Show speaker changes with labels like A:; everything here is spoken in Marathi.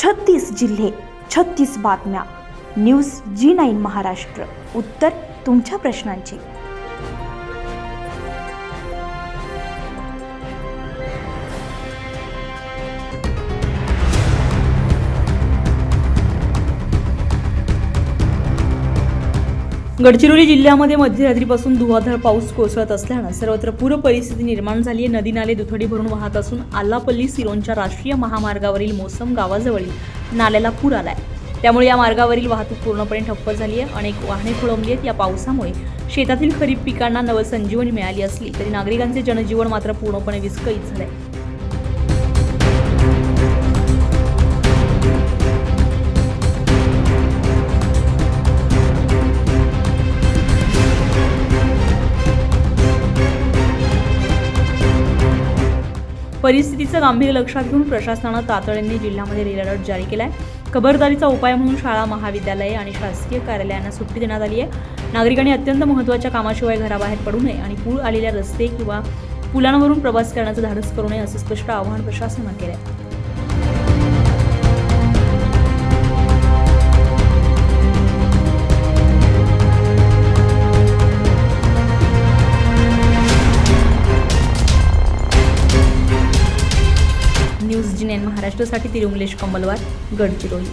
A: 36 जिल्हे, 36 बातम्या. News G9 Maharashtra. उत्तर तुमच्या प्रश्नांची.
B: गडचिरोली जिल्ह्यामध्ये मध्यरात्रीपासून धुवाधार पाऊस कोसळत असल्यानं सर्वत्र पूर परिस्थिती निर्माण झाली आहे. नदी नाले दुथडी भरून वाहत असून आलापल्ली सिरोंचा राष्ट्रीय महामार्गावरील मोसम गावाजवळील नाल्याला पूर आलाय. त्यामुळे या मार्गावरील वाहतूक पूर्णपणे ठप्प झाली आहे. अनेक वाहने खोळंबली आहेत. या पावसामुळे शेतातील खरीप पिकांना नवसंजीवनी मिळाली असली तरी नागरिकांचे जनजीवन मात्र पूर्णपणे विस्कळीत झाले. परिस्थितीचं गांभीर्य लक्षात घेऊन प्रशासनानं तातडीने जिल्ह्यामध्ये रेड अलर्ट जारी केलाय. खबरदारीचा उपाय म्हणून शाळा, महाविद्यालये आणि शासकीय कार्यालयांना सुट्टी देण्यात आली आहे. नागरिकांनी अत्यंत महत्त्वाच्या कामाशिवाय घराबाहेर पडू नये आणि पूर आलेल्या रस्ते किंवा पुलांवरून प्रवास करण्याचं धाडस करू नये असं स्पष्ट आवाहन प्रशासनानं केलं आहे. न्यूज G9 महाराष्ट्रासाठी तिरुमलेश कमलवार, गडचिरोली.